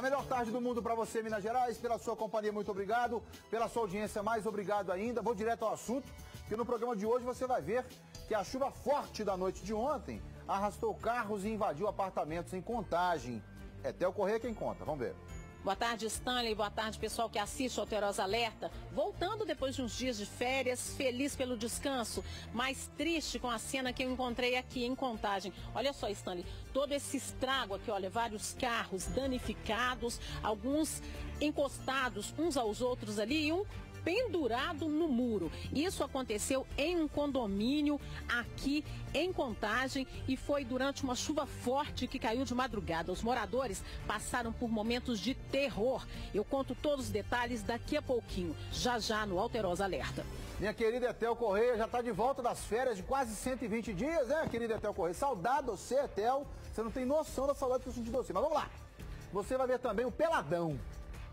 melhor tarde do mundo para você, Minas Gerais. Pela sua companhia, muito obrigado. Pela sua audiência, mais obrigado ainda. Vou direto ao assunto, que no programa de hoje você vai ver que a chuva forte da noite de ontem arrastou carros e invadiu apartamentos em Contagem. É Theo Corrêa quem conta, vamos ver. Boa tarde, Stanley. Boa tarde, pessoal que assiste ao Alterosa Alerta. Voltando depois de uns dias de férias, feliz pelo descanso, mas triste com a cena que eu encontrei aqui em Contagem. Olha só, Stanley, todo esse estrago aqui, olha, vários carros danificados, alguns encostados uns aos outros ali e um pendurado no muro. Isso aconteceu em um condomínio aqui em Contagem e foi durante uma chuva forte que caiu de madrugada. Os moradores passaram por momentos de terror. Eu conto todos os detalhes daqui a pouquinho, já no Alterosa Alerta. Minha querida Etel Corrêa já está de volta das férias de quase 120 dias, né, querida Etel Corrêa? Saudade você, Etel. Você não tem noção da saudade que eu senti de você. Mas vamos lá. Você vai ver também o peladão.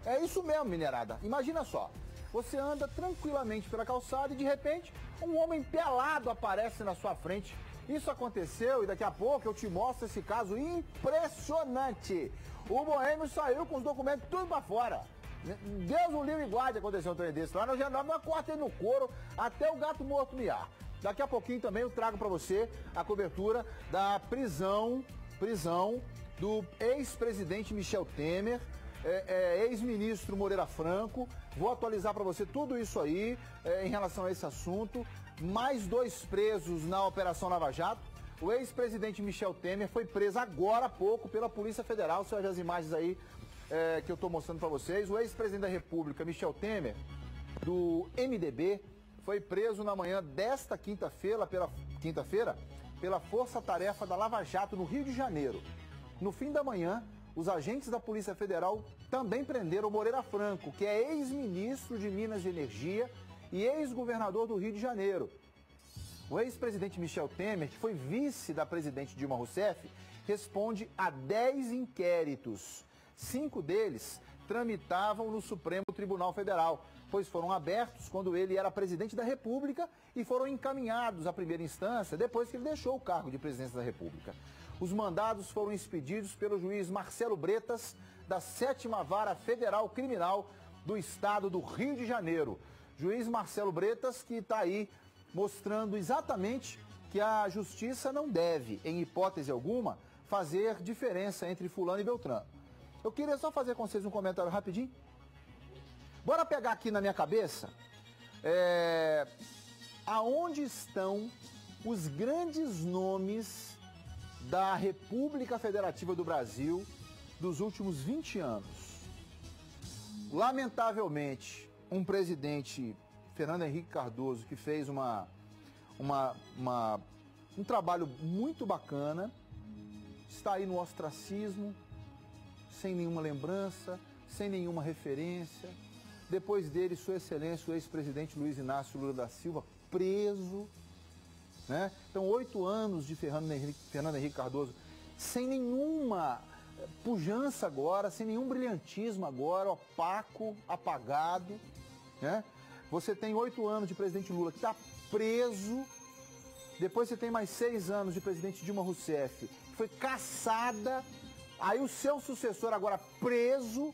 É isso mesmo, minerada. Imagina só. Você anda tranquilamente pela calçada e de repente um homem pelado aparece na sua frente. Isso aconteceu e daqui a pouco eu te mostro esse caso impressionante. O boêmio saiu com os documentos tudo pra fora. Deus o livre e guarde aconteceu um trem desse lá. Nós já andávamos corta no couro até o gato morto miar. Daqui a pouquinho também eu trago pra você a cobertura da prisão do ex-presidente Michel Temer. Ex-ministro Moreira Franco. Vou atualizar para você tudo isso aí em relação a esse assunto. Mais 2 presos na Operação Lava Jato. O ex-presidente Michel Temer foi preso agora há pouco pela Polícia Federal. Você vai ver as imagens aí que eu estou mostrando para vocês. O ex-presidente da República, Michel Temer, do MDB, foi preso na manhã desta quinta-feira pela Força Tarefa da Lava Jato no Rio de Janeiro. No fim da manhã, os agentes da Polícia Federal também prenderam Moreira Franco, que é ex-ministro de Minas e Energia e ex-governador do Rio de Janeiro. O ex-presidente Michel Temer, que foi vice da presidente Dilma Rousseff, responde a 10 inquéritos. 5 deles tramitavam no Supremo Tribunal Federal, pois foram abertos quando ele era presidente da República e foram encaminhados à primeira instância depois que ele deixou o cargo de presidente da República. Os mandados foram expedidos pelo juiz Marcelo Bretas, da 7ª Vara Federal Criminal do Estado do Rio de Janeiro. Juiz Marcelo Bretas, que está aí mostrando exatamente que a justiça não deve, em hipótese alguma, fazer diferença entre fulano e beltrano. Eu queria só fazer com vocês um comentário rapidinho. Bora pegar aqui na minha cabeça aonde estão os grandes nomes da República Federativa do Brasil dos últimos 20 anos. Lamentavelmente, um presidente, Fernando Henrique Cardoso, que fez um trabalho muito bacana, está aí no ostracismo, sem nenhuma lembrança, sem nenhuma referência. Depois dele, Sua Excelência, o ex-presidente Luiz Inácio Lula da Silva, preso. Né? Então, 8 anos de Fernando Henrique Cardoso, sem nenhuma pujança agora, sem nenhum brilhantismo agora, opaco, apagado. Né? Você tem 8 anos de presidente Lula que está preso. Depois você tem mais 6 anos de presidente Dilma Rousseff, que foi caçada. Aí o seu sucessor agora preso.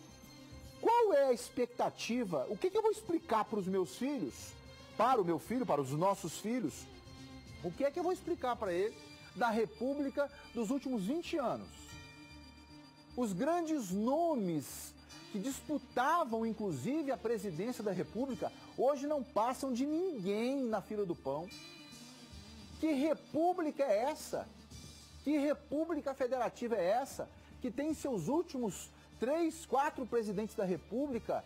Qual é a expectativa? O que eu vou explicar para os meus filhos? Para o meu filho, para os nossos filhos? O que é que eu vou explicar para ele da República dos últimos 20 anos? Os grandes nomes que disputavam, inclusive, a presidência da República, hoje não passam de ninguém na fila do pão. Que república é essa? Que república federativa é essa? Que tem seus últimos 3, 4 presidentes da República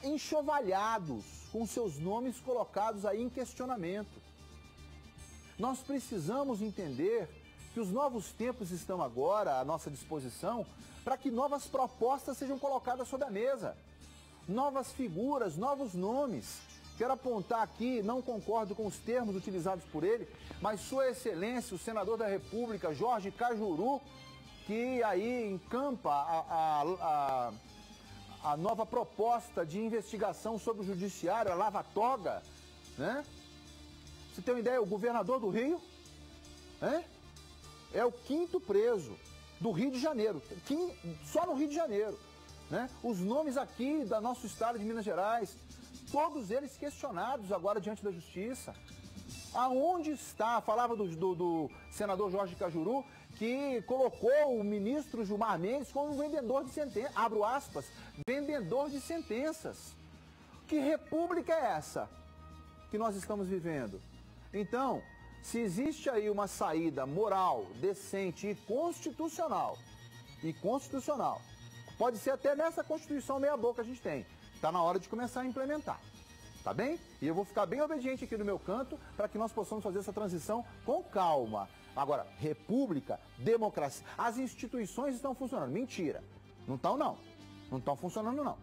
enxovalhados, com seus nomes colocados aí em questionamento. Nós precisamos entender que os novos tempos estão agora à nossa disposição para que novas propostas sejam colocadas sobre a mesa. Novas figuras, novos nomes. Quero apontar aqui, não concordo com os termos utilizados por ele, mas Sua Excelência, o senador da República, Jorge Cajuru, que aí encampa a nova proposta de investigação sobre o judiciário, a Lava Toga, né? Você tem uma ideia, o governador do Rio é o 5º preso do Rio de Janeiro, só no Rio de Janeiro. né? Os nomes aqui do nosso estado de Minas Gerais, todos eles questionados agora diante da justiça. Aonde está? Falava do senador Jorge Cajuru, que colocou o ministro Gilmar Mendes como um vendedor de sentenças, abro aspas, vendedor de sentenças. Que república é essa que nós estamos vivendo? Então, se existe aí uma saída moral, decente e constitucional, pode ser até nessa Constituição meia boca que a gente tem, está na hora de começar a implementar. Tá bem? E eu vou ficar bem obediente aqui no meu canto para que nós possamos fazer essa transição com calma. Agora, república, democracia, as instituições estão funcionando. Mentira. Não estão, não. Não estão funcionando, não.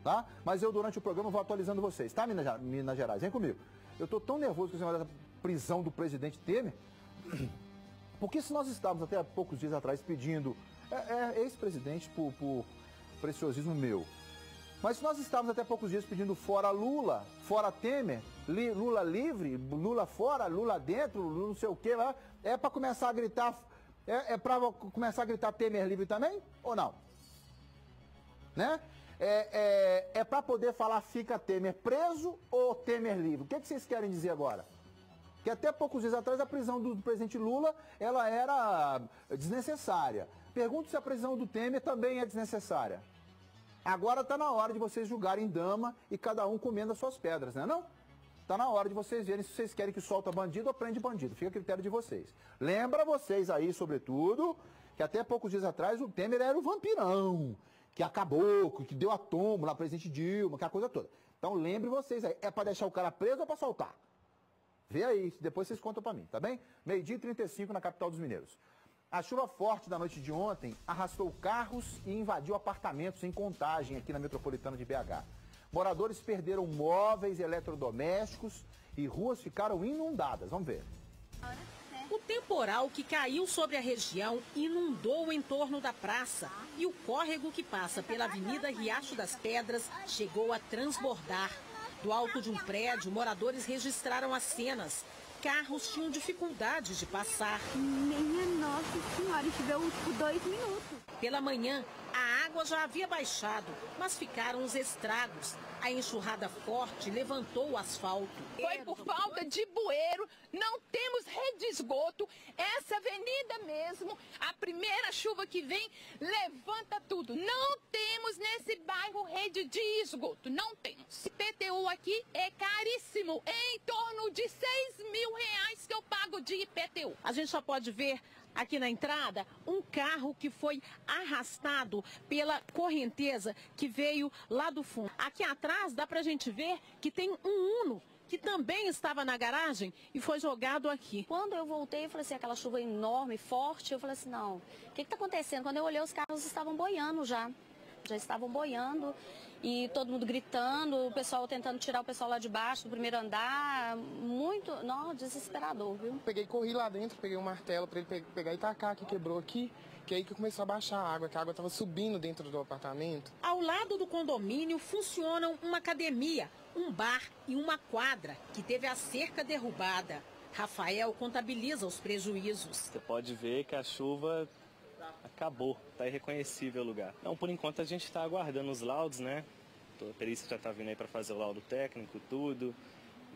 Tá? Mas eu, durante o programa, vou atualizando vocês. Tá, Minas Gerais? Vem comigo. Eu estou tão nervoso com esse negócio da prisão do presidente Temer, porque se nós estávamos até há poucos dias atrás pedindo ex-presidente por preciosismo meu, mas se nós estávamos até poucos dias pedindo fora Lula, fora Temer, Lula livre, Lula fora, Lula dentro, Lula não sei o quê, é para começar a gritar, para começar a gritar Temer livre também? Ou não? Né? É para poder falar fica Temer preso ou Temer livre? O que vocês querem dizer agora? Que até poucos dias atrás a prisão do presidente Lula, ela era desnecessária. Pergunto se a prisão do Temer também é desnecessária. Agora está na hora de vocês julgarem dama e cada um comendo as suas pedras, né não? Está na hora de vocês verem se vocês querem que solta bandido ou prende bandido. Fica a critério de vocês. Lembra vocês aí, sobretudo, que até poucos dias atrás o Temer era o vampirão, que acabou, que deu a tombo na presidente Dilma, aquela coisa toda. Então lembre vocês aí, é para deixar o cara preso ou para soltar? Vê aí, depois vocês contam para mim, tá bem? 12h35 na capital dos mineiros. A chuva forte da noite de ontem arrastou carros e invadiu apartamentos em Contagem, aqui na metropolitana de BH. Moradores perderam móveis, eletrodomésticos e ruas ficaram inundadas. Vamos ver. O temporal que caiu sobre a região inundou o entorno da praça e o córrego que passa pela Avenida Riacho das Pedras chegou a transbordar. Do alto de um prédio, moradores registraram as cenas. Carros tinham dificuldades de passar. Minha Nossa Senhora, choveu por 2 minutos. Pela manhã, a água já havia baixado, mas ficaram os estragos. A enxurrada forte levantou o asfalto. Foi por falta de bueiro, não temos rede de esgoto. Essa avenida mesmo, a primeira chuva que vem, levanta tudo. Não temos nesse bairro rede de esgoto, não temos. IPTU aqui é caríssimo, é em torno de R$6.000 que eu pago de IPTU. A gente só pode ver aqui na entrada um carro que foi arrastado pela correnteza que veio lá do fundo. Aqui atrás dá pra gente ver que tem um Uno que também estava na garagem e foi jogado aqui. Quando eu voltei, eu falei assim, aquela chuva enorme, forte, eu falei assim, não, o que está acontecendo? Quando eu olhei, os carros estavam boiando já estavam boiando e todo mundo gritando, o pessoal tentando tirar o pessoal lá de baixo do primeiro andar, muito, não, desesperador, viu? Peguei e corri lá dentro, peguei um martelo para ele pegar e tacar, que quebrou aqui, que aí que começou a baixar a água, que a água estava subindo dentro do apartamento. Ao lado do condomínio funcionam uma academia, um bar e uma quadra, que teve a cerca derrubada. Rafael contabiliza os prejuízos. Você pode ver que a chuva acabou, está irreconhecível o lugar. Não, por enquanto a gente está aguardando os laudos, né? A perícia já está vindo aí para fazer o laudo técnico, tudo.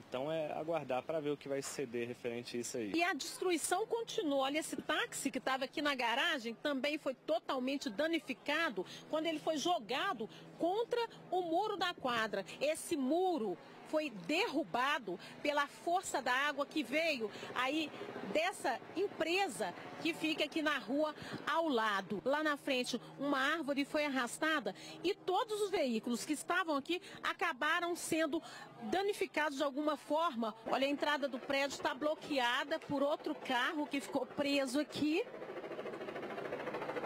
Então é aguardar para ver o que vai suceder referente a isso aí. E a destruição continua. Olha, esse táxi que estava aqui na garagem também foi totalmente danificado quando ele foi jogado contra o muro da quadra. Esse muro foi derrubado pela força da água que veio aí dessa empresa que fica aqui na rua ao lado. Lá na frente, uma árvore foi arrastada e todos os veículos que estavam aqui acabaram sendo danificados de alguma forma. Olha, a entrada do prédio está bloqueada por outro carro que ficou preso aqui.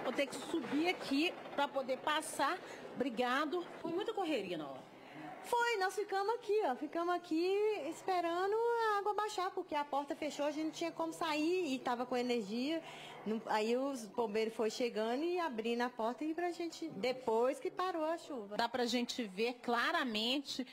Vou ter que subir aqui para poder passar. Obrigado. Foi muita correria na hora. Foi, nós ficamos aqui esperando a água baixar, porque a porta fechou, a gente não tinha como sair e estava com energia. Aí os bombeiros foram chegando e abrindo a porta e pra gente, depois que parou a chuva. Dá pra gente ver claramente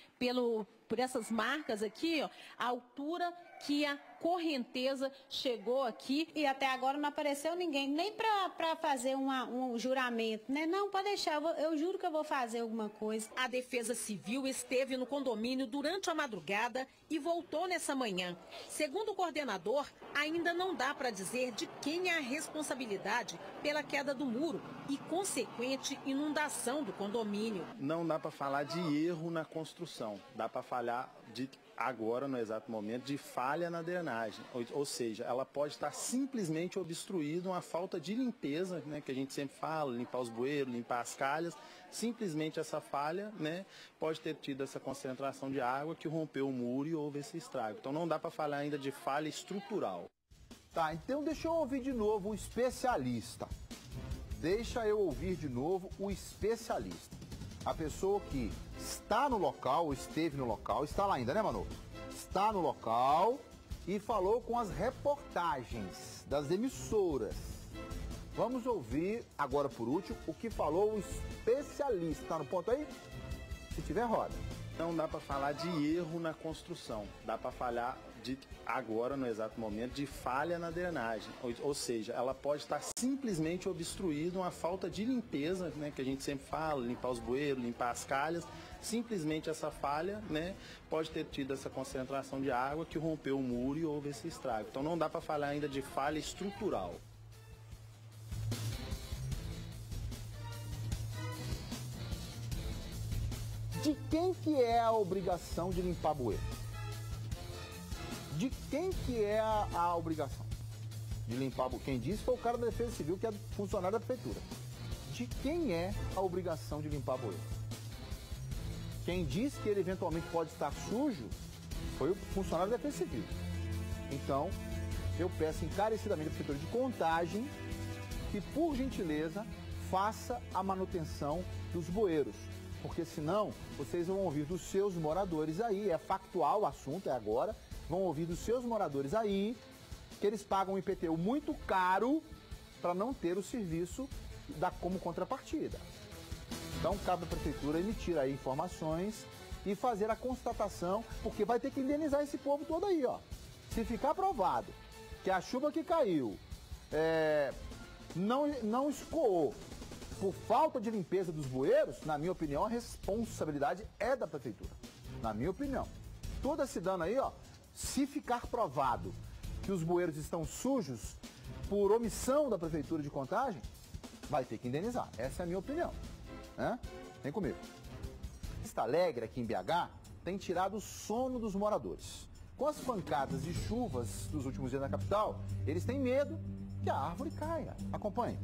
por essas marcas aqui, ó, a altura que a correnteza chegou aqui. E até agora não apareceu ninguém, nem para fazer um juramento, né? Não, pode deixar, eu juro que eu vou fazer alguma coisa. A Defesa Civil esteve no condomínio durante a madrugada e voltou nessa manhã. Segundo o coordenador, ainda não dá para dizer de quem é a responsabilidade pela queda do muro e consequente inundação do condomínio. Não dá para falar de erro na construção, dá para falar agora, no exato momento, de falha na drenagem. Ou seja, ela pode estar simplesmente obstruída, uma falta de limpeza, né, que a gente sempre fala, limpar os bueiros, limpar as calhas. Simplesmente essa falha, né, pode ter tido essa concentração de água que rompeu o muro e houve esse estrago. Então não dá para falar ainda de falha estrutural. Tá, então deixa eu ouvir de novo o especialista. Deixa eu ouvir de novo o especialista. A pessoa que está no local, esteve no local, está lá ainda, né, Manu? Está no local e falou com as reportagens das emissoras. Vamos ouvir, agora por último, o que falou o especialista. Tá no ponto aí? Se tiver, roda. Não dá para falar de erro na construção, dá para falar agora, no exato momento, de falha na drenagem. Ou seja, ela pode estar simplesmente obstruída, uma falta de limpeza, né, que a gente sempre fala, limpar os bueiros, limpar as calhas. Simplesmente essa falha, né, pode ter tido essa concentração de água que rompeu o muro e houve esse estrago. Então não dá para falar ainda de falha estrutural. De quem que é a obrigação de limpar bueiro? De quem que é a obrigação de limpar bueiro? Quem disse foi o cara da Defesa Civil, que é funcionário da prefeitura. De quem é a obrigação de limpar bueiro? Quem disse que ele eventualmente pode estar sujo foi o funcionário da Defesa Civil. Então, eu peço encarecidamente à Prefeitura de Contagem que, por gentileza, faça a manutenção dos bueiros. Porque senão, vocês vão ouvir dos seus moradores aí, é factual o assunto, é agora, vão ouvir dos seus moradores aí que eles pagam um IPTU muito caro para não ter o serviço como contrapartida. Então, cabe à Prefeitura emitir aí informações e fazer a constatação, porque vai ter que indenizar esse povo todo aí, ó. Se ficar aprovado que a chuva que caiu não escoou por falta de limpeza dos bueiros, na minha opinião, a responsabilidade é da Prefeitura. Na minha opinião. Todo esse dano aí, ó, se ficar provado que os bueiros estão sujos por omissão da Prefeitura de Contagem, vai ter que indenizar. Essa é a minha opinião. Né? Vem comigo. Vista Alegre, aqui em BH, tem tirado o sono dos moradores. Com as pancadas de chuvas dos últimos dias na capital, eles têm medo que a árvore caia. Acompanhe.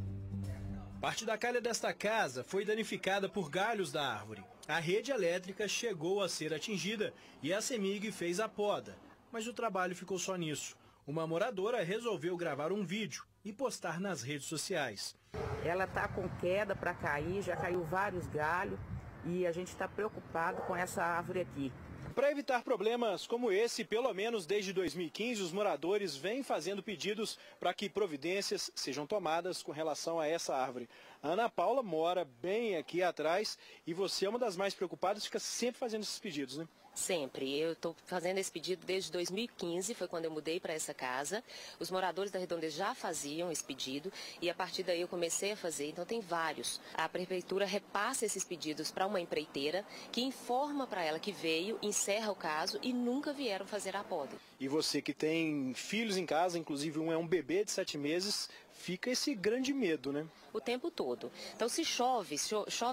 Parte da calha desta casa foi danificada por galhos da árvore. A rede elétrica chegou a ser atingida e a CEMIG fez a poda. Mas o trabalho ficou só nisso. Uma moradora resolveu gravar um vídeo e postar nas redes sociais. Ela está com queda para cair, já caiu vários galhos e a gente está preocupado com essa árvore aqui. Para evitar problemas como esse, pelo menos desde 2015, os moradores vêm fazendo pedidos para que providências sejam tomadas com relação a essa árvore. A Ana Paula mora bem aqui atrás e você é uma das mais preocupadas, fica sempre fazendo esses pedidos, né? Sempre. Eu estou fazendo esse pedido desde 2015, foi quando eu mudei para essa casa. Os moradores da Redondeza já faziam esse pedido e a partir daí eu comecei a fazer, então tem vários. A prefeitura repassa esses pedidos para uma empreiteira que informa para ela que veio, encerra o caso e nunca vieram fazer a poda. E você que tem filhos em casa, inclusive um é um bebê de 7 meses, fica esse grande medo, né? O tempo todo. Então se chove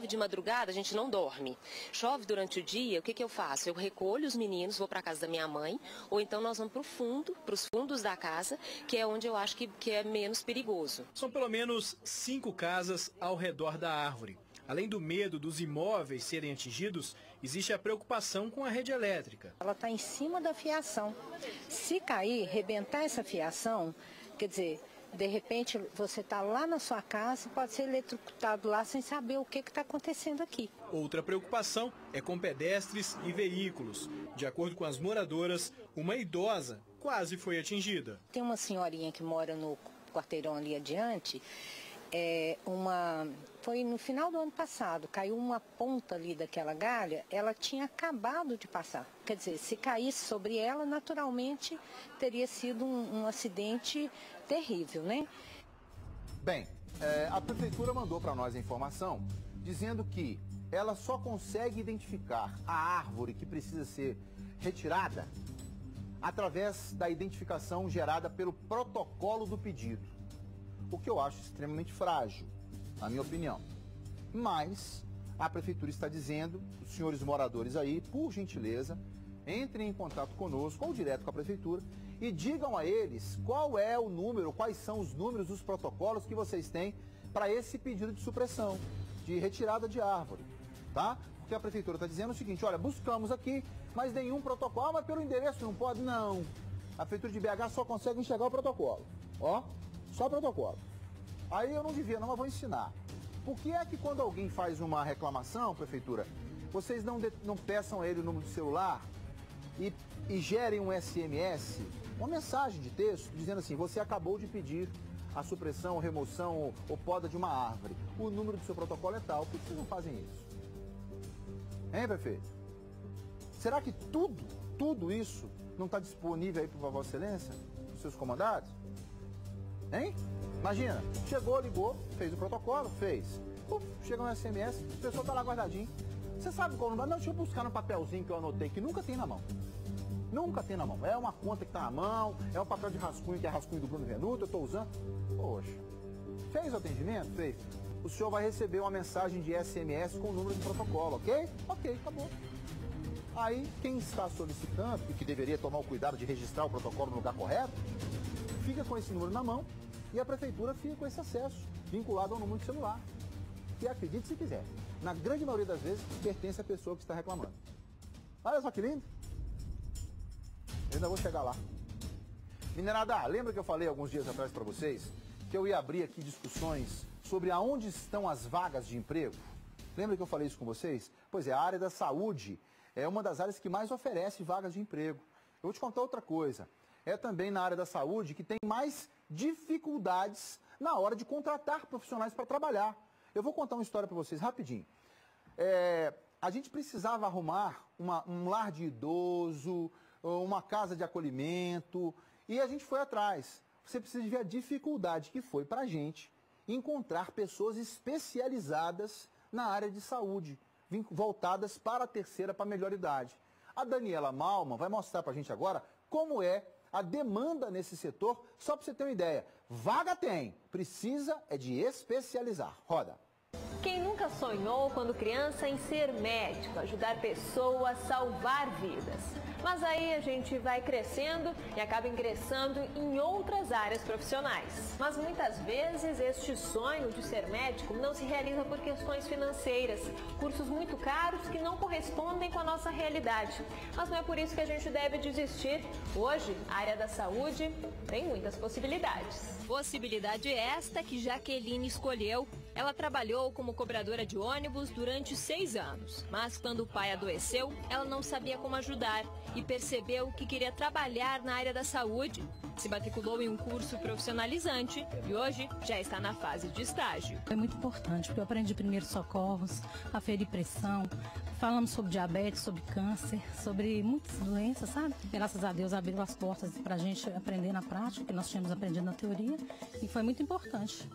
de madrugada, a gente não dorme. Chove durante o dia, o que eu faço? Eu recolho os meninos, vou para a casa da minha mãe, ou então nós vamos para os fundos da casa, que é onde eu acho que é menos perigoso. São pelo menos 5 casas ao redor da árvore. Além do medo dos imóveis serem atingidos, existe a preocupação com a rede elétrica. Ela está em cima da fiação. Se cair, rebentar essa fiação, quer dizer, de repente você está lá na sua casa e pode ser eletrocutado lá sem saber o que está acontecendo aqui. Outra preocupação é com pedestres e veículos. De acordo com as moradoras, uma idosa quase foi atingida. Tem uma senhorinha que mora no quarteirão ali adiante Foi no final do ano passado, caiu uma ponta ali daquela galha, ela tinha acabado de passar. Quer dizer, se caísse sobre ela, naturalmente teria sido um acidente terrível, né? Bem, a prefeitura mandou para nós a informação dizendo que ela só consegue identificar a árvore que precisa ser retirada através da identificação gerada pelo protocolo do pedido. O que eu acho extremamente frágil, na minha opinião. Mas a prefeitura está dizendo, os senhores moradores aí, por gentileza, entrem em contato conosco ou direto com a prefeitura e digam a eles qual é o número, quais são os números dos protocolos que vocês têm para esse pedido de supressão, de retirada de árvore, tá? Porque a prefeitura está dizendo o seguinte, olha, buscamos aqui, mas nenhum protocolo, mas pelo endereço não pode, não. A prefeitura de BH só consegue enxergar o protocolo, ó, só protocolo. Aí eu não devia não, mas vou ensinar. Por que é que quando alguém faz uma reclamação, prefeitura, vocês não peçam a ele o número do celular e gerem um SMS, uma mensagem de texto, dizendo assim, você acabou de pedir a supressão, remoção ou poda de uma árvore. O número do seu protocolo é tal. Por que vocês não fazem isso? Hein, prefeito? Será que tudo isso não está disponível aí para Vossa Excelência, os seus comandados? Hein? Imagina, chegou, ligou, fez o protocolo, fez. Chega um SMS, a pessoa está lá guardadinho. Você sabe qual número? Não, deixa eu buscar no papelzinho que eu anotei, que nunca tem na mão. Nunca tem na mão. É uma conta que está na mão, é um papel de rascunho, que é rascunho do Bruno Venuto, eu estou usando. Poxa, fez o atendimento? Fez. O senhor vai receber uma mensagem de SMS com o número de protocolo, ok? Ok, acabou. Aí, quem está solicitando, e que deveria tomar o cuidado de registrar o protocolo no lugar correto, fica com esse número na mão e a prefeitura fica com esse acesso, vinculado ao número de celular. Que acredite se quiser, na grande maioria das vezes, pertence à pessoa que está reclamando. Olha só que lindo. Eu ainda vou chegar lá. Minerada, lembra que eu falei alguns dias atrás para vocês que eu ia abrir aqui discussões sobre aonde estão as vagas de emprego? Lembra que eu falei isso com vocês? Pois é, a área da saúde é uma das áreas que mais oferece vagas de emprego. Eu vou te contar outra coisa. É também na área da saúde que tem mais dificuldades na hora de contratar profissionais para trabalhar. Eu vou contar uma história para vocês rapidinho. A gente precisava arrumar um lar de idoso, uma casa de acolhimento, e a gente foi atrás. Você precisa ver a dificuldade que foi para a gente encontrar pessoas especializadas na área de saúde, voltadas para a terceira, para a melhor idade. A Daniela Malman vai mostrar para a gente agora como é a demanda nesse setor, só para você ter uma ideia. Vaga tem, precisa é de especializar. Roda. Quem nunca sonhou quando criança em ser médico, ajudar pessoas, salvar vidas? Mas aí a gente vai crescendo e acaba ingressando em outras áreas profissionais. Mas muitas vezes este sonho de ser médico não se realiza por questões financeiras, cursos muito caros que não correspondem com a nossa realidade. Mas não é por isso que a gente deve desistir. Hoje, a área da saúde tem muitas possibilidades. Possibilidade esta que Jaqueline escolheu. Ela trabalhou como cobradora de ônibus durante 6 anos, mas quando o pai adoeceu, ela não sabia como ajudar e percebeu que queria trabalhar na área da saúde. Se matriculou em um curso profissionalizante e hoje já está na fase de estágio. É muito importante, porque eu aprendi primeiros socorros, aferir pressão, falamos sobre diabetes, sobre câncer, sobre muitas doenças, sabe? Graças a Deus abriu as portas para a gente aprender na prática, que nós tínhamos aprendido na teoria, e foi muito importante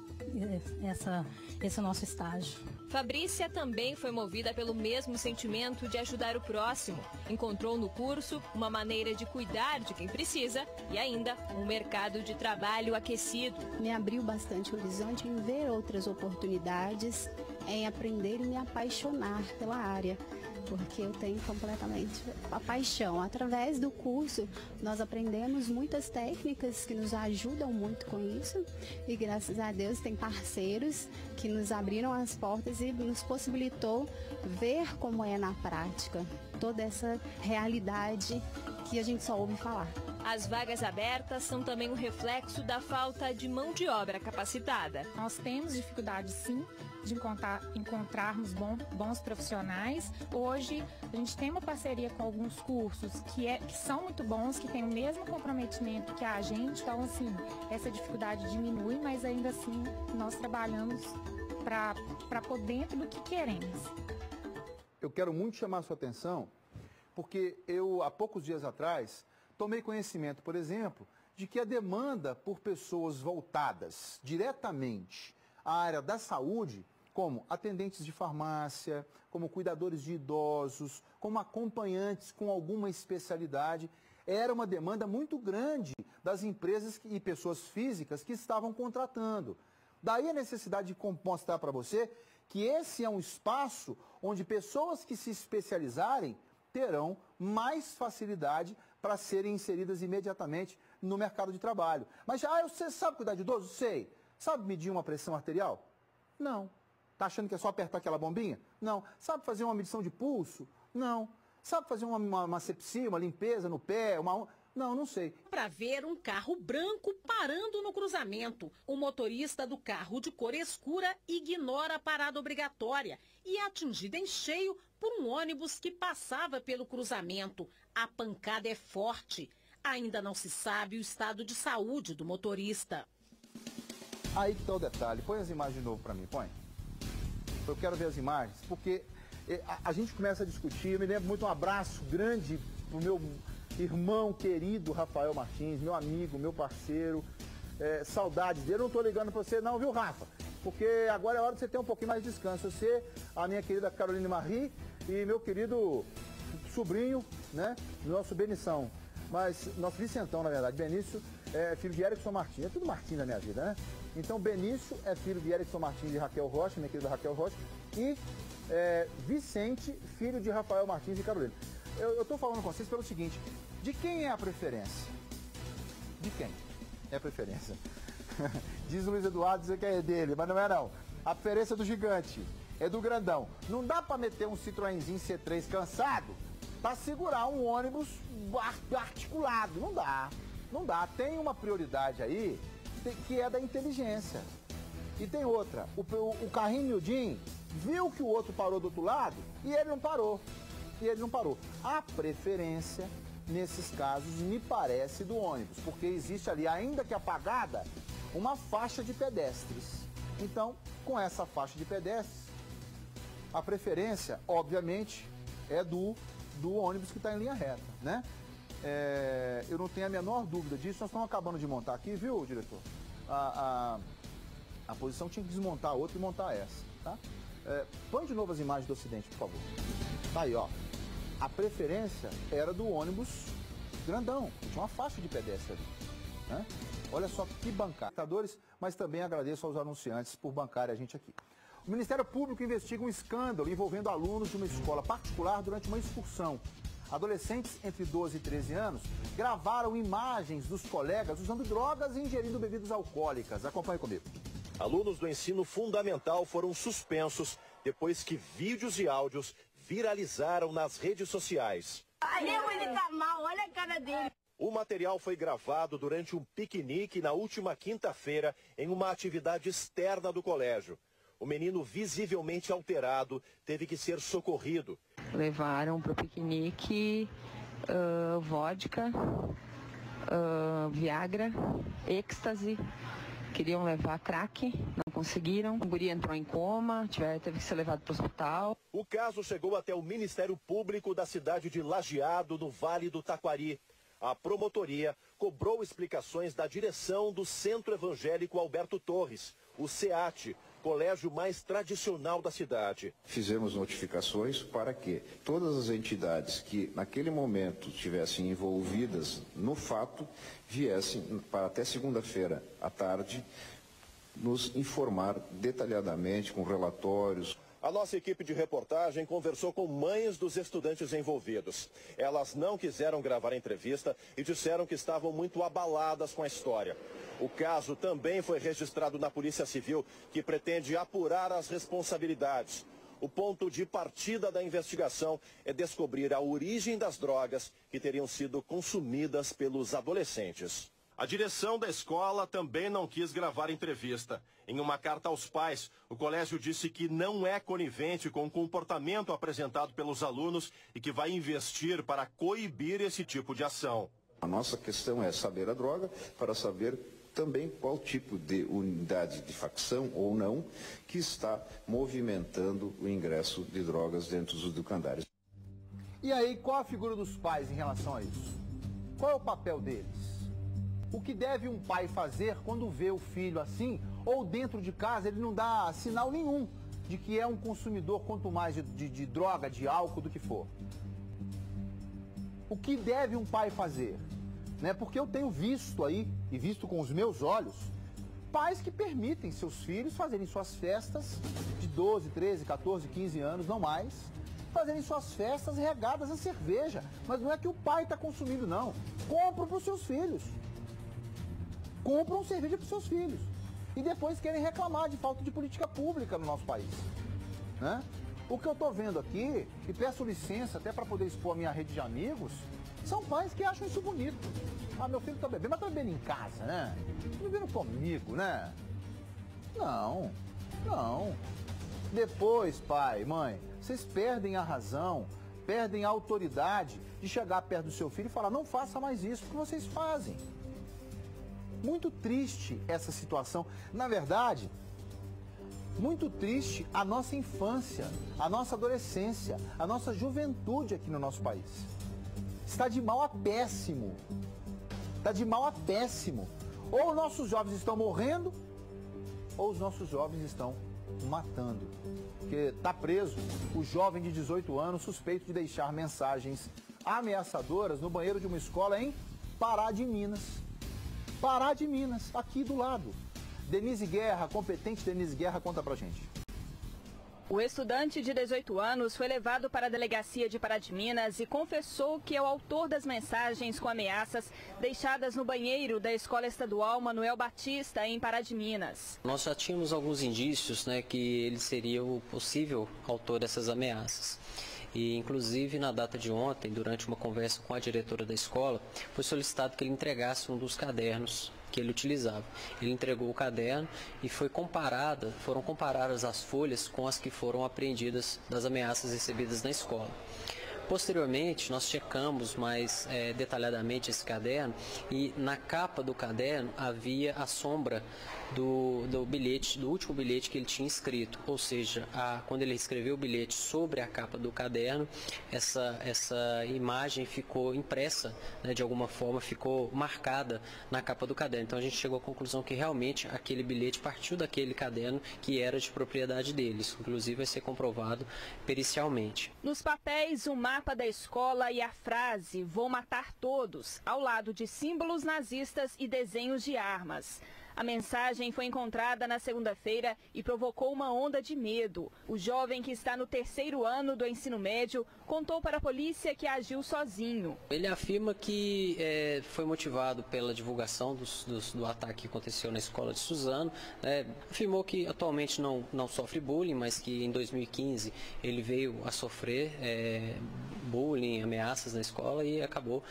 esse nosso estágio. Fabrícia também foi movida pelo mesmo sentimento de ajudar o próximo. Encontrou no curso uma maneira de cuidar de quem precisa e ainda um mercado de trabalho aquecido. Me abriu bastante o horizonte em ver outras oportunidades, em aprender e me apaixonar pela área, porque eu tenho completamente a paixão. Através do curso, nós aprendemos muitas técnicas que nos ajudam muito com isso e, graças a Deus, tem parceiros que nos abriram as portas e nos possibilitou ver como é na prática toda essa realidade aqui a gente só ouve falar. As vagas abertas são também um reflexo da falta de mão de obra capacitada. Nós temos dificuldade, sim, de encontrarmos bons profissionais. Hoje, a gente tem uma parceria com alguns cursos que são muito bons, que têm o mesmo comprometimento que a gente. Então, assim, essa dificuldade diminui, mas ainda assim, nós trabalhamos para pôr dentro do que queremos. Eu quero muito chamar a sua atenção, porque eu, há poucos dias atrás, tomei conhecimento, por exemplo, de que a demanda por pessoas voltadas diretamente à área da saúde, como atendentes de farmácia, como cuidadores de idosos, como acompanhantes com alguma especialidade, era uma demanda muito grande das empresas e pessoas físicas que estavam contratando. Daí a necessidade de mostrar para você que esse é um espaço onde pessoas que se especializarem terão mais facilidade para serem inseridas imediatamente no mercado de trabalho. Mas você sabe cuidar de idoso? Sei. Sabe medir uma pressão arterial? Não. Está achando que é só apertar aquela bombinha? Não. Sabe fazer uma medição de pulso? Não. Sabe fazer uma sepsia, uma limpeza no pé? Não, não sei. Para ver um carro branco parando no cruzamento. O motorista do carro de cor escura ignora a parada obrigatória e é atingido em cheio por um ônibus que passava pelo cruzamento. A pancada é forte. Ainda não se sabe o estado de saúde do motorista. Aí que está o detalhe. Põe as imagens de novo para mim, põe. Eu quero ver as imagens, porque a gente começa a discutir. Eu me lembro muito, um abraço grande pro meu irmão querido Rafael Martins, meu amigo, meu parceiro. Saudades dele. Eu não estou ligando para você não, viu, Rafa? Porque agora é hora de você ter um pouquinho mais de descanso. Você, a minha querida Caroline Marie e meu querido sobrinho, né? Nosso Benição. Mas, nosso Vicentão, na verdade. Benício é filho de Erickson Martins. É tudo Martins na minha vida, né? Então, Benício é filho de Erickson Martins e Raquel Rocha, minha querida Raquel Rocha. E Vicente, filho de Rafael Martins e Carolina. Eu estou falando com vocês pelo seguinte: de quem é a preferência? De quem é a preferência? Diz o Luiz Eduardo que é dele, mas não é não. A preferência do gigante, é do grandão. Não dá para meter um Citroenzinho C3 cansado para segurar um ônibus articulado. Não dá, não dá. Tem uma prioridade aí que é da inteligência. E tem outra, o carrinho miudinho viu que o outro parou do outro lado e ele não parou. A preferência, nesses casos, me parece do ônibus, porque existe ali, ainda que apagada, uma faixa de pedestres. Então, com essa faixa de pedestres, a preferência, obviamente, é do ônibus que está em linha reta, né? Eu não tenho a menor dúvida disso. Nós estamos acabando de montar aqui, viu, diretor? A posição tinha que desmontar a outra e montar essa, tá? Põe de novo as imagens do acidente, por favor. Tá aí, ó. A preferência era do ônibus grandão, tinha uma faixa de pedestre ali, né? Olha só que bancada. Mas também agradeço aos anunciantes por bancarem a gente aqui. O Ministério Público investiga um escândalo envolvendo alunos de uma escola particular durante uma excursão. Adolescentes entre 12 e 13 anos gravaram imagens dos colegas usando drogas e ingerindo bebidas alcoólicas. Acompanhe comigo. Alunos do ensino fundamental foram suspensos depois que vídeos e áudios viralizaram nas redes sociais. Ele tá mal, olha a cara dele. O material foi gravado durante um piquenique na última quinta-feira em uma atividade externa do colégio. O menino, visivelmente alterado, teve que ser socorrido. Levaram para o piquenique vodka, Viagra, êxtase. Queriam levar crack, não conseguiram. O guri entrou em coma, teve que ser levado para o hospital. O caso chegou até o Ministério Público da cidade de Lajeado, no Vale do Taquari. A promotoria cobrou explicações da direção do Centro Evangélico Alberto Torres, o SEAT, colégio mais tradicional da cidade. Fizemos notificações para que todas as entidades que naquele momento estivessem envolvidas no fato viessem para até segunda-feira à tarde nos informar detalhadamente com relatórios. A nossa equipe de reportagem conversou com mães dos estudantes envolvidos. Elas não quiseram gravar a entrevista e disseram que estavam muito abaladas com a história. O caso também foi registrado na Polícia Civil, que pretende apurar as responsabilidades. O ponto de partida da investigação é descobrir a origem das drogas que teriam sido consumidas pelos adolescentes. A direção da escola também não quis gravar entrevista. Em uma carta aos pais, o colégio disse que não é conivente com o comportamento apresentado pelos alunos e que vai investir para coibir esse tipo de ação. A nossa questão é saber a droga para saber também qual tipo de unidade de facção ou não que está movimentando o ingresso de drogas dentro dos educandários. E aí, qual a figura dos pais em relação a isso? Qual é o papel deles? O que deve um pai fazer quando vê o filho assim, ou dentro de casa ele não dá sinal nenhum de que é um consumidor, quanto mais de droga, de álcool, do que for? O que deve um pai fazer? Né? Porque eu tenho visto aí, e visto com os meus olhos, pais que permitem seus filhos fazerem suas festas de 12, 13, 14, 15 anos, não mais, fazerem suas festas regadas a cerveja. Mas não é que o pai está consumindo, não. Compram para os seus filhos. Compram cerveja para os seus filhos. E depois querem reclamar de falta de política pública no nosso país. Né? O que eu estou vendo aqui, e peço licença até para poder expor a minha rede de amigos, são pais que acham isso bonito. Ah, meu filho está bebendo, mas está bebendo em casa, né? Está bebendo comigo, né? Não, não. Depois, pai, mãe, vocês perdem a razão, perdem a autoridade de chegar perto do seu filho e falar, não faça mais isso, porque vocês fazem. Muito triste essa situação. Na verdade, muito triste a nossa infância, a nossa adolescência, a nossa juventude aqui no nosso país. Está de mal a péssimo. Está de mal a péssimo. Ou os nossos jovens estão morrendo, ou os nossos jovens estão matando. Porque está preso o jovem de 18 anos suspeito de deixar mensagens ameaçadoras no banheiro de uma escola em Pará de Minas. Pará de Minas, aqui do lado. Denise Guerra, competente Denise Guerra, conta pra gente. O estudante de 18 anos foi levado para a delegacia de Pará de Minas e confessou que é o autor das mensagens com ameaças deixadas no banheiro da Escola Estadual Manuel Batista, em Pará de Minas. Nós já tínhamos alguns indícios, que ele seria o possível autor dessas ameaças. E, inclusive, na data de ontem, durante uma conversa com a diretora da escola, foi solicitado que ele entregasse um dos cadernos que ele utilizava. Ele entregou o caderno e foram comparadas as folhas com as que foram apreendidas das ameaças recebidas na escola. Posteriormente, nós checamos mais detalhadamente esse caderno e na capa do caderno havia a sombra do bilhete, do último bilhete que ele tinha escrito. Ou seja, quando ele escreveu o bilhete sobre a capa do caderno, essa imagem ficou impressa, de alguma forma, ficou marcada na capa do caderno. Então a gente chegou à conclusão que realmente aquele bilhete partiu daquele caderno que era de propriedade dele. Isso, inclusive, vai ser comprovado pericialmente. Nos papéis, o mapa da escola e a frase "Vou matar todos", ao lado de símbolos nazistas e desenhos de armas. A mensagem foi encontrada na segunda-feira e provocou uma onda de medo. O jovem, que está no 3º ano do ensino médio, contou para a polícia que agiu sozinho. Ele afirma que foi motivado pela divulgação do ataque que aconteceu na escola de Suzano. Afirmou que atualmente não sofre bullying, mas que em 2015 ele veio a sofrer bullying, ameaças na escola e acabou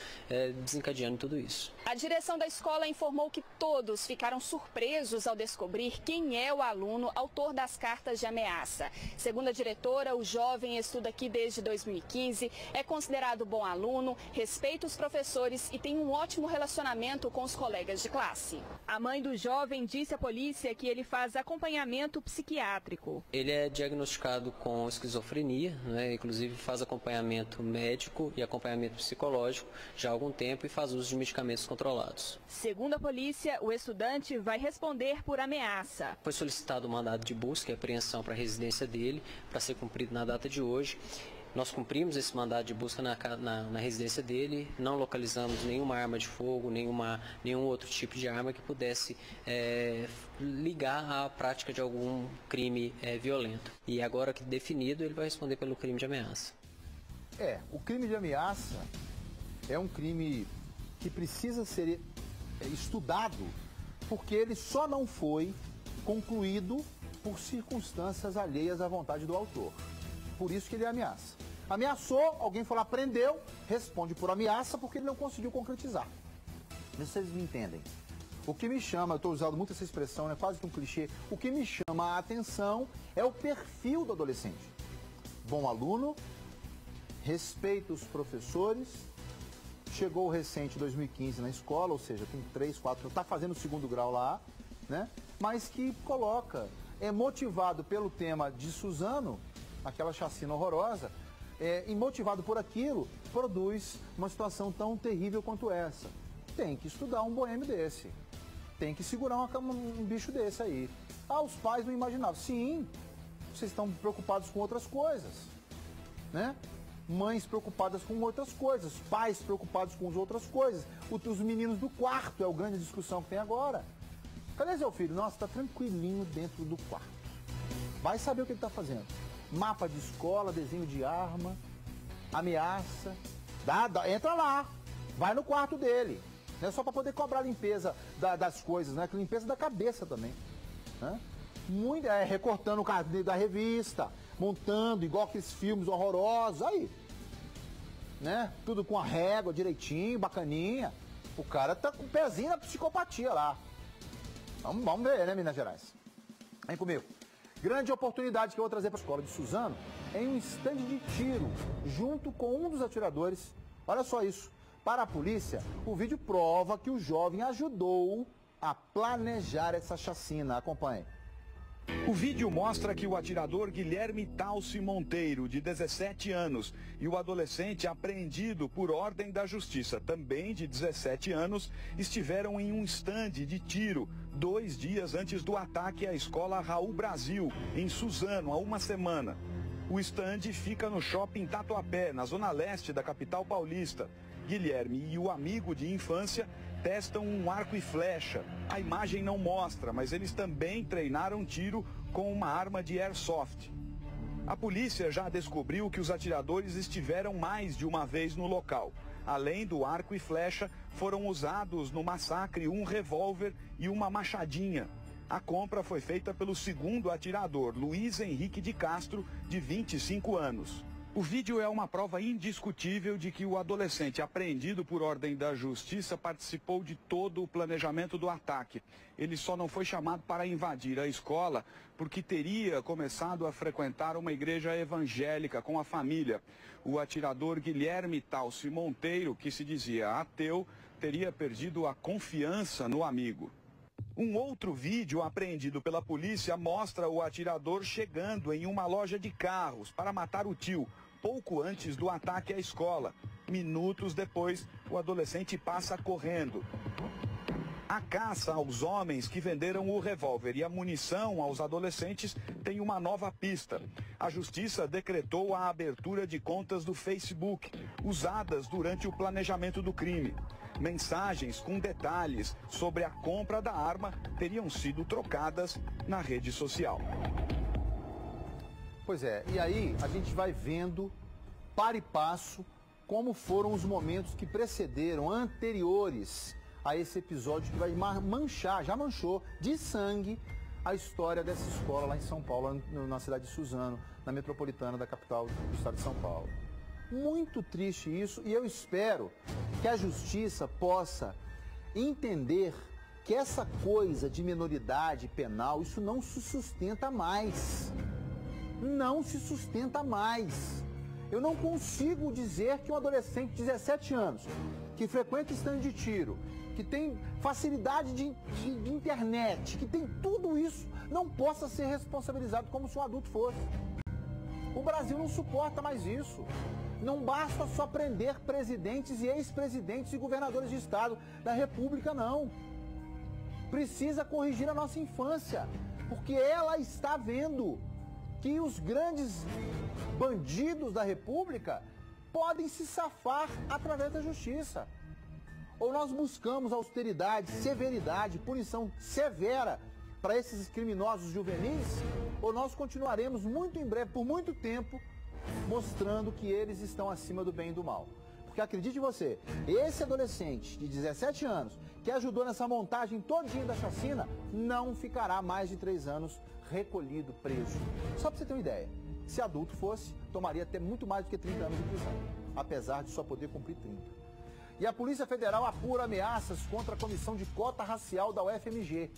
desencadeando tudo isso. A direção da escola informou que todos ficaram surpresos ao descobrir quem é o aluno autor das cartas de ameaça. Segundo a diretora, o jovem estuda aqui desde 2015, é considerado bom aluno, respeita os professores e tem um ótimo relacionamento com os colegas de classe. A mãe do jovem disse à polícia que ele faz acompanhamento psiquiátrico. Ele é diagnosticado com esquizofrenia, inclusive faz acompanhamento médico e acompanhamento psicológico já há algum tempo e faz uso de medicamentos controlados. Segundo a polícia, o estudante vai responder por ameaça. Foi solicitado um mandado de busca e apreensão para a residência dele, para ser cumprido na data de hoje. Nós cumprimos esse mandado de busca na residência dele, não localizamos nenhuma arma de fogo, nenhum outro tipo de arma que pudesse ligar à prática de algum crime violento. E agora que definido, ele vai responder pelo crime de ameaça. O crime de ameaça é um crime que precisa ser estudado, porque ele só não foi concluído por circunstâncias alheias à vontade do autor. por isso que ele ameaça. Ameaçou, alguém foi lá, prendeu, responde por ameaça porque ele não conseguiu concretizar. Vocês me entendem. O que me chama, eu estou usando muito essa expressão, né, quase que um clichê, o que me chama a atenção é o perfil do adolescente. Bom aluno, respeita os professores, chegou recente 2015 na escola, ou seja, tem 3, 4, está fazendo o 2º grau lá, né, mas que coloca, é motivado pelo tema de Suzano, aquela chacina horrorosa, e motivado por aquilo, produz uma situação tão terrível quanto essa. Tem que estudar um boêmio desse. Tem que segurar um bicho desse aí. Ah, os pais não imaginavam. Sim, vocês estão preocupados com outras coisas, né? Mães preocupadas com outras coisas, pais preocupados com outras coisas. Os meninos do quarto é a grande discussão que tem agora. Cadê seu filho? Nossa, está tranquilinho dentro do quarto. Vai saber o que ele está fazendo. Mapa de escola, desenho de arma, ameaça. Entra lá, vai no quarto dele. Não é só para poder cobrar a limpeza das coisas, né? Limpeza da cabeça também. Né? Muito, recortando o cartão da revista, montando igual aqueles filmes horrorosos. Aí, né? Tudo com a régua direitinho, bacaninha. O cara tá com o pezinho na psicopatia lá. Vamos ver, né, Minas Gerais? Vem comigo. Grande oportunidade que eu vou trazer para a escola de Suzano em um estande de tiro, junto com um dos atiradores. Olha só isso. Para a polícia, o vídeo prova que o jovem ajudou a planejar essa chacina. Acompanhe. O vídeo mostra que o atirador Guilherme Talci Monteiro, de 17 anos, e o adolescente apreendido por ordem da justiça, também de 17 anos, estiveram em um estande de tiro 2 dias antes do ataque à escola Raul Brasil, em Suzano, há uma semana. O estande fica no shopping Tatuapé, na zona leste da capital paulista. Guilherme e o amigo de infância testam um arco e flecha. A imagem não mostra, mas eles também treinaram tiro com uma arma de airsoft. A polícia já descobriu que os atiradores estiveram mais de uma vez no local. Além do arco e flecha, foram usados no massacre um revólver e uma machadinha. A compra foi feita pelo segundo atirador, Luiz Henrique de Castro, de 25 anos. O vídeo é uma prova indiscutível de que o adolescente apreendido por ordem da justiça participou de todo o planejamento do ataque. Ele só não foi chamado para invadir a escola porque teria começado a frequentar uma igreja evangélica com a família. O atirador Guilherme Talci Monteiro, que se dizia ateu, teria perdido a confiança no amigo. Um outro vídeo apreendido pela polícia mostra o atirador chegando em uma loja de carros para matar o tio, pouco antes do ataque à escola. Minutos depois, o adolescente passa correndo. A caça aos homens que venderam o revólver e a munição aos adolescentes tem uma nova pista. A justiça decretou a abertura de contas do Facebook, usadas durante o planejamento do crime. Mensagens com detalhes sobre a compra da arma teriam sido trocadas na rede social. Pois é, e aí a gente vai vendo, para e passo, como foram os momentos que precederam, anteriores a esse episódio que vai manchar, já manchou, de sangue a história dessa escola lá em São Paulo, na cidade de Suzano, na metropolitana da capital do estado de São Paulo. Muito triste isso, e eu espero que a justiça possa entender que essa coisa de minoridade penal, isso não se sustenta mais. Não se sustenta mais. Eu não consigo dizer que um adolescente de 17 anos, que frequenta estande de tiro, que tem facilidade de internet, que tem tudo isso, não possa ser responsabilizado como se um adulto fosse. O Brasil não suporta mais isso. Não basta só prender presidentes e ex-presidentes e governadores de estado da República, não. Precisa corrigir a nossa infância, porque ela está vendo que os grandes bandidos da República podem se safar através da justiça. Ou nós buscamos austeridade, severidade, punição severa para esses criminosos juvenis, ou nós continuaremos muito em breve, por muito tempo, mostrando que eles estão acima do bem e do mal. Porque acredite você, esse adolescente de 17 anos, que ajudou nessa montagem todinha da chacina, não ficará mais de 3 anos recolhido, preso. Só para você ter uma ideia, Se adulto fosse, tomaria até muito mais do que 30 anos de prisão, apesar de só poder cumprir 30. E a Polícia Federal apura ameaças contra a comissão de cota racial da UFMG.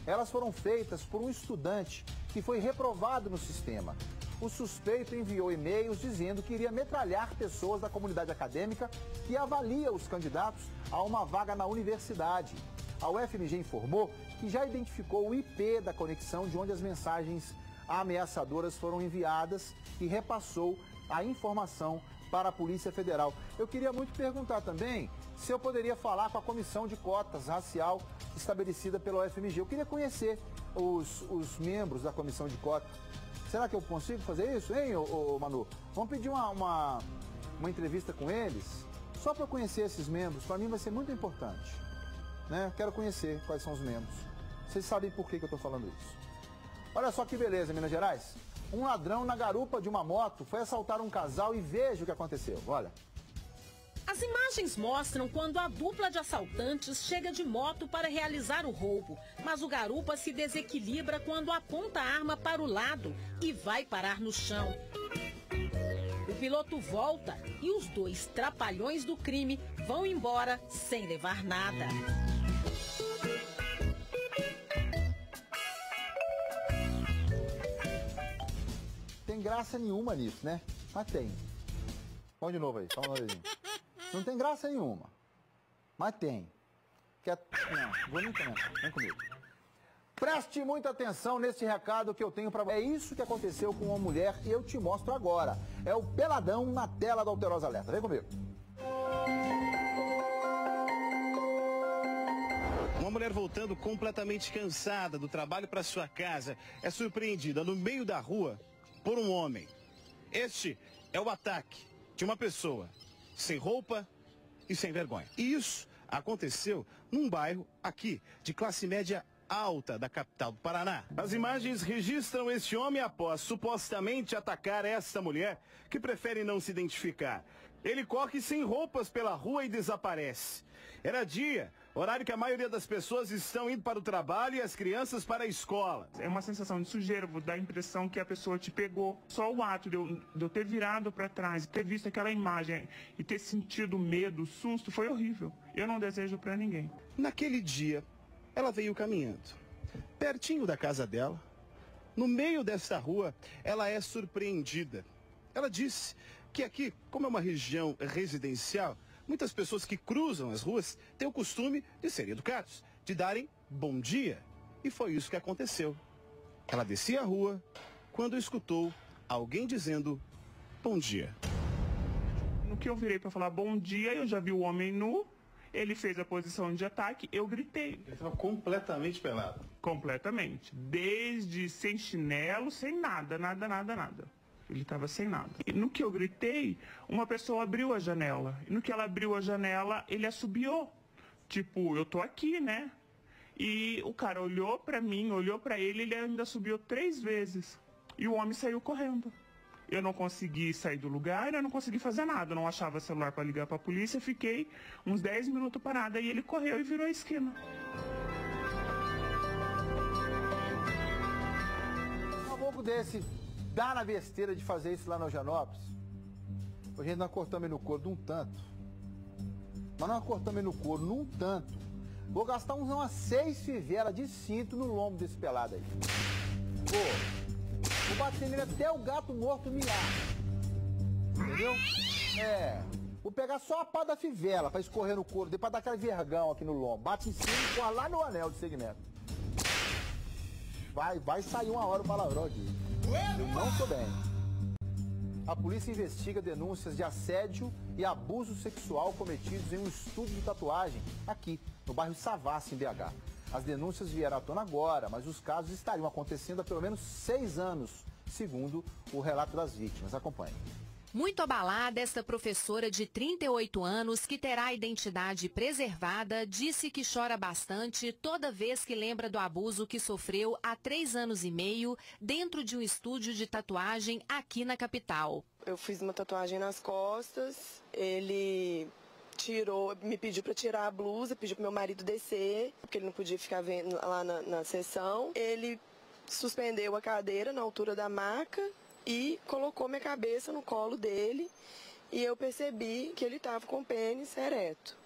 Elas foram feitas por um estudante que foi reprovado no sistema. O suspeito enviou e-mails dizendo que iria metralhar pessoas da comunidade acadêmica e avalia os candidatos a uma vaga na universidade. A UFMG informou que já identificou o IP da conexão de onde as mensagens ameaçadoras foram enviadas e repassou a informação para a Polícia Federal. Eu queria muito perguntar também se eu poderia falar com a comissão de cotas racial estabelecida pela UFMG. Eu queria conhecer os membros da comissão de cotas. Será que eu consigo fazer isso, hein, Manu? Vamos pedir uma entrevista com eles, só para eu conhecer esses membros. Para mim vai ser muito importante, né? Quero conhecer quais são os membros. Vocês sabem por que eu estou falando isso. Olha só que beleza, Minas Gerais. Um ladrão na garupa de uma moto foi assaltar um casal e veja o que aconteceu. Olha. As imagens mostram quando a dupla de assaltantes chega de moto para realizar o roubo, mas o garupa se desequilibra quando aponta a arma para o lado e vai parar no chão. O piloto volta e os dois trapalhões do crime vão embora sem levar nada. Tem graça nenhuma nisso, né? Mas tem. Vamos de novo aí, só uma vez. Não tem graça nenhuma, mas tem. Não, vou nem comentar, vem comigo. Preste muita atenção nesse recado que eu tenho para você. É isso que aconteceu com uma mulher e eu te mostro agora. É o peladão na tela da Alterosa Alerta. Vem comigo. Uma mulher voltando completamente cansada do trabalho para sua casa é surpreendida no meio da rua por um homem. Este é o ataque de uma pessoa sem roupa e sem vergonha. E isso aconteceu num bairro aqui de classe média alta da capital do Paraná. As imagens registram este homem após supostamente atacar esta mulher que prefere não se identificar. Ele corre sem roupas pela rua e desaparece. Era dia, horário que a maioria das pessoas estão indo para o trabalho e as crianças para a escola. É uma sensação de sujeira, dá a impressão que a pessoa te pegou. Só o ato de eu ter virado para trás, ter visto aquela imagem e ter sentido medo, susto, foi horrível. Eu não desejo para ninguém. Naquele dia, ela veio caminhando, pertinho da casa dela. No meio dessa rua, ela é surpreendida. Ela disse que aqui, como é uma região residencial, muitas pessoas que cruzam as ruas têm o costume de serem educados, de darem bom dia. E foi isso que aconteceu. Ela descia a rua quando escutou alguém dizendo bom dia. No que eu virei para falar bom dia, eu já vi o homem nu. Ele fez a posição de ataque, eu gritei. Ele estava completamente pelado? Completamente. Desde sem chinelo, sem nada, nada. Ele estava sem nada. E no que eu gritei, uma pessoa abriu a janela. E no que ela abriu a janela, ele assobiou. Tipo, eu tô aqui, né? E o cara olhou pra mim, olhou pra ele, ele ainda subiu 3 vezes. E o homem saiu correndo. Eu não consegui sair do lugar, eu não consegui fazer nada. Eu não achava celular para ligar para a polícia. Fiquei uns 10 minutos parada e ele correu e virou a esquina. Um caboclo desse dá na besteira de fazer isso lá no Eugenópolis. Hoje nós cortamos ele no couro de um tanto. Mas nós cortamos ele no couro num tanto. Vou gastar umas 6 fivelas de cinto no lombo desse pelado aí. Pô. Vou bater nele até o gato morto miar. Entendeu? Vou pegar só a pá da fivela pra escorrer no couro, depois dar aquele vergão aqui no lombo. Bate em cima e corre lá no anel de segmento. Vai sair uma hora o palavrão aqui. Eu não tô bem. A polícia investiga denúncias de assédio e abuso sexual cometidos em um estúdio de tatuagem aqui, no bairro Savassi, em BH. As denúncias vieram à tona agora, mas os casos estariam acontecendo há pelo menos 6 anos, segundo o relato das vítimas. Acompanhe. Muito abalada, esta professora de 38 anos, que terá a identidade preservada, disse que chora bastante toda vez que lembra do abuso que sofreu há 3 anos e meio dentro de um estúdio de tatuagem aqui na capital. Eu fiz uma tatuagem nas costas, ele me pediu para tirar a blusa, pediu para meu marido descer, porque ele não podia ficar vendo lá na sessão. Ele suspendeu a cadeira na altura da maca e colocou minha cabeça no colo dele e eu percebi que ele estava com o pênis ereto.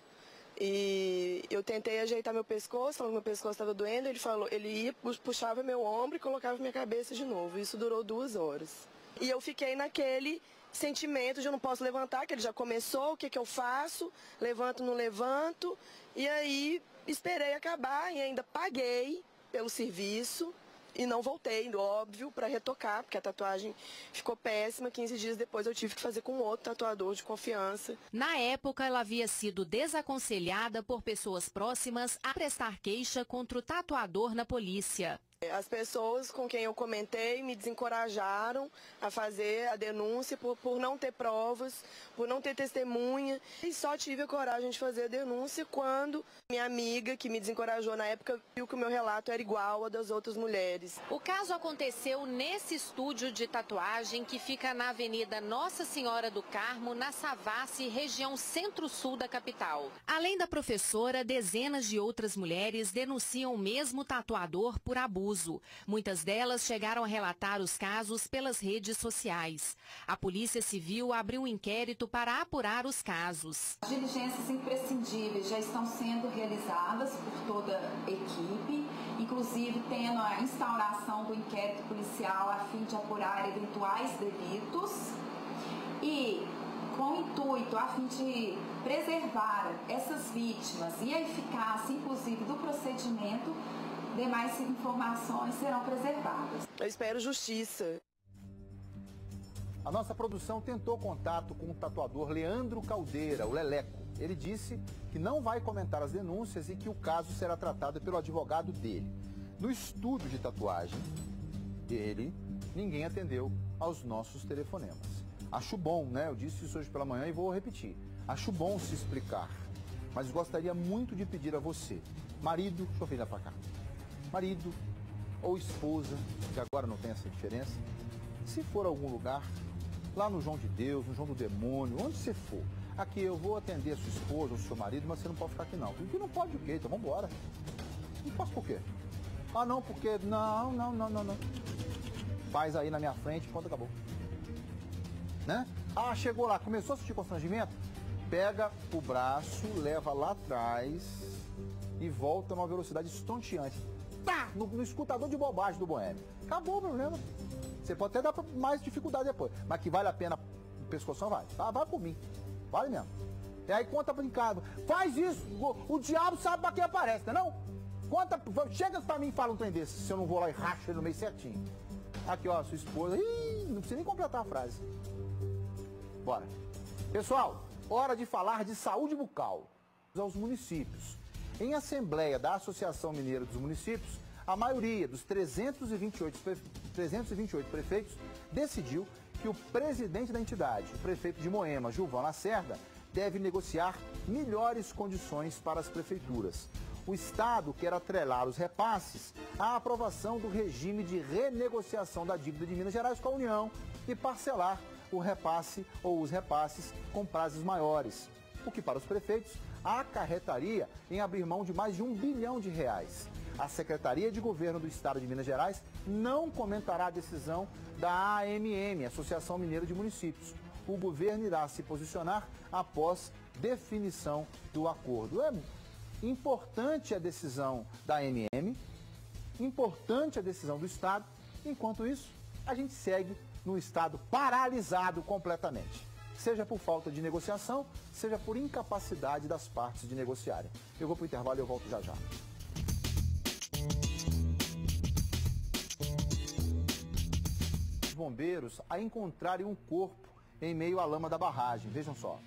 E eu tentei ajeitar meu pescoço, falando que meu pescoço estava doendo, ele ia, puxava meu ombro e colocava minha cabeça de novo. Isso durou 2 horas. E eu fiquei naquele sentimento de eu não posso levantar, que ele já começou, o que eu faço? Levanto, não levanto. E aí esperei acabar e ainda paguei pelo serviço e não voltei, óbvio, para retocar, porque a tatuagem ficou péssima. 15 dias depois eu tive que fazer com outro tatuador de confiança. Na época, ela havia sido desaconselhada por pessoas próximas a prestar queixa contra o tatuador na polícia. As pessoas com quem eu comentei me desencorajaram a fazer a denúncia por não ter provas, por não ter testemunha. E só tive a coragem de fazer a denúncia quando minha amiga, que me desencorajou na época, viu que o meu relato era igual ao das outras mulheres. O caso aconteceu nesse estúdio de tatuagem que fica na Avenida Nossa Senhora do Carmo, na Savassi, região centro-sul da capital. Além da professora, dezenas de outras mulheres denunciam o mesmo tatuador por abuso. Muitas delas chegaram a relatar os casos pelas redes sociais. A Polícia Civil abriu um inquérito para apurar os casos. As diligências imprescindíveis já estão sendo realizadas por toda a equipe, inclusive tendo a instauração do inquérito policial a fim de apurar eventuais delitos e com o intuito a fim de preservar essas vítimas e a eficácia, inclusive, do procedimento. Demais informações serão preservadas. Eu espero justiça. A nossa produção tentou contato com o tatuador Leandro Caldeira, o Leleco. Ele disse que não vai comentar as denúncias e que o caso será tratado pelo advogado dele. No estúdio de tatuagem dele, ninguém atendeu aos nossos telefonemas. Acho bom, né? Eu disse isso hoje pela manhã e vou repetir. Acho bom se explicar, mas gostaria muito de pedir a você, marido, deixa eu virar pra cá. Marido ou esposa, que agora não tem essa diferença, se for a algum lugar, lá no João de Deus, no João do Demônio, onde você for, aqui eu vou atender a sua esposa ou seu marido, mas você não pode ficar aqui não. Porque não pode o quê? Então vamos embora. Não posso por quê? Ah não, porque... Não. Faz aí na minha frente, pronto, acabou. Né? Ah, chegou lá, começou a sentir constrangimento? Pega o braço, leva lá atrás e volta numa velocidade estonteante. Tá, no escutador de bobagem do Boêmio. Acabou o problema. Você pode até dar mais dificuldade depois, mas que vale a pena o pescoção, vai. Tá, vai por mim. Vale mesmo. E aí conta brincado. Faz isso, o diabo sabe pra quem aparece, não é não? Conta, chega pra mim e fala um trem desse, se eu não vou lá e racho ele no meio certinho. Aqui, ó, sua esposa. Ih, não precisa nem completar a frase. Bora. Pessoal, hora de falar de saúde bucal aos municípios. Em assembleia da Associação Mineira dos Municípios, a maioria dos 328 prefeitos decidiu que o presidente da entidade, o prefeito de Moema, Gilvan Lacerda, deve negociar melhores condições para as prefeituras. O Estado quer atrelar os repasses à aprovação do regime de renegociação da dívida de Minas Gerais com a União e parcelar o repasse ou os repasses com prazos maiores, o que para os prefeitos acarretaria em abrir mão de mais de R$1 bilhão. A Secretaria de Governo do Estado de Minas Gerais não comentará a decisão da AMM, Associação Mineira de Municípios. O governo irá se posicionar após definição do acordo. É importante a decisão da AMM, importante a decisão do Estado. Enquanto isso, a gente segue no Estado paralisado completamente. Seja por falta de negociação, seja por incapacidade das partes de negociarem. Eu vou para o intervalo e eu volto já já. Os bombeiros a encontrarem um corpo em meio à lama da barragem. Vejam só.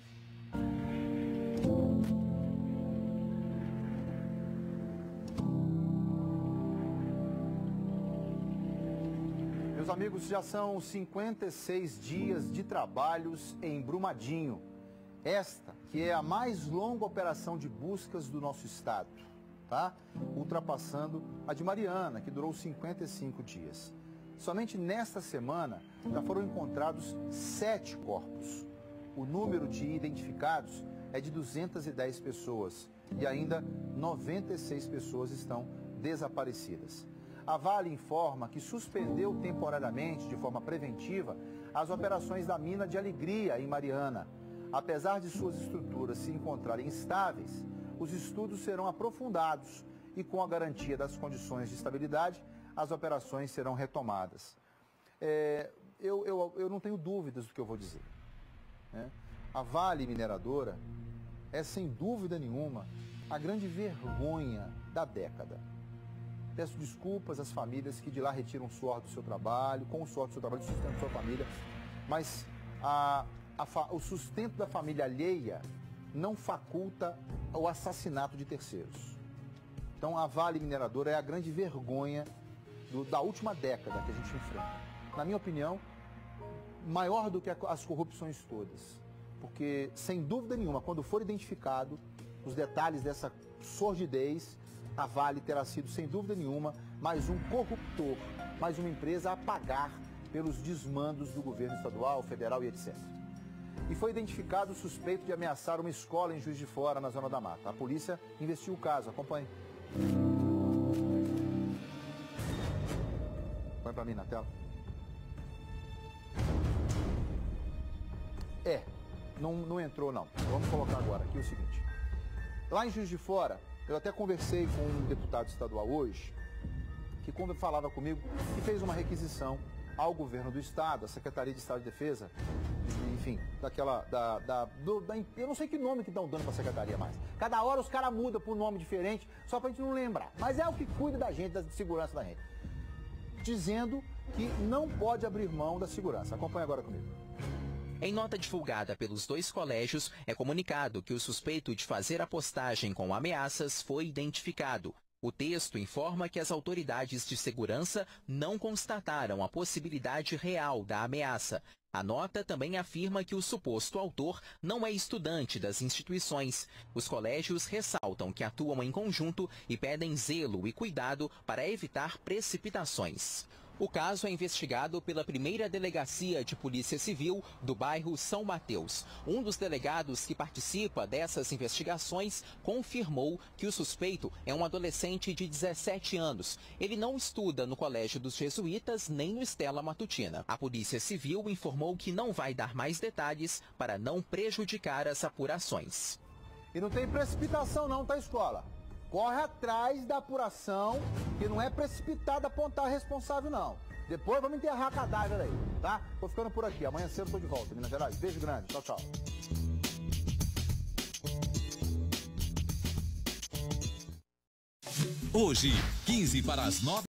Meus amigos, já são 56 dias de trabalhos em Brumadinho. Esta que é a mais longa operação de buscas do nosso estado, tá? Ultrapassando a de Mariana, que durou 55 dias. Somente nesta semana já foram encontrados 7 corpos. O número de identificados é de 210 pessoas e ainda 96 pessoas estão desaparecidas. A Vale informa que suspendeu temporariamente, de forma preventiva, as operações da mina de Alegria, em Mariana. Apesar de suas estruturas se encontrarem instáveis, os estudos serão aprofundados e, com a garantia das condições de estabilidade, as operações serão retomadas. Eu não tenho dúvidas do que eu vou dizer, né? A Vale Mineradora é, sem dúvida nenhuma, a grande vergonha da década. Peço desculpas às famílias que de lá retiram o suor do seu trabalho, com o suor do seu trabalho, sustento da sua família, mas o sustento da família alheia não faculta o assassinato de terceiros. Então, a Vale Mineradora é a grande vergonha da última década que a gente enfrenta. Na minha opinião, maior do que as corrupções todas. Porque, sem dúvida nenhuma, quando for identificado os detalhes dessa sordidez, a Vale terá sido, sem dúvida nenhuma, mais um corruptor, mais uma empresa a pagar pelos desmandos do governo estadual, federal e etc. E foi identificado o suspeito de ameaçar uma escola em Juiz de Fora, na Zona da Mata. A polícia investiu o caso. Acompanhe. Põe para mim na tela. Não entrou não. Vamos colocar agora aqui o seguinte. Lá em Juiz de Fora, eu até conversei com um deputado estadual hoje, que quando falava comigo, que fez uma requisição ao governo do estado, à Secretaria de Estado de Defesa, enfim, eu não sei que nome que estão dando para a secretaria mais. Cada hora os caras mudam para um nome diferente, só para a gente não lembrar. Mas é o que cuida da gente, da segurança da gente. Dizendo que não pode abrir mão da segurança. Acompanhe agora comigo. Em nota divulgada pelos dois colégios, é comunicado que o suspeito de fazer a postagem com ameaças foi identificado. O texto informa que as autoridades de segurança não constataram a possibilidade real da ameaça. A nota também afirma que o suposto autor não é estudante das instituições. Os colégios ressaltam que atuam em conjunto e pedem zelo e cuidado para evitar precipitações. O caso é investigado pela primeira delegacia de Polícia Civil do bairro São Mateus. Um dos delegados que participa dessas investigações confirmou que o suspeito é um adolescente de 17 anos. Ele não estuda no Colégio dos Jesuítas nem no Stella Matutina. A Polícia Civil informou que não vai dar mais detalhes para não prejudicar as apurações. E não tem precipitação não, tá, escola? Corre atrás da apuração, que não é precipitado apontar responsável, não. Depois vamos enterrar cadáver aí, tá? Tô ficando por aqui. Amanhã cedo eu tô de volta, Minas Gerais. Beijo grande. Tchau, tchau. Hoje, 15 para as 9.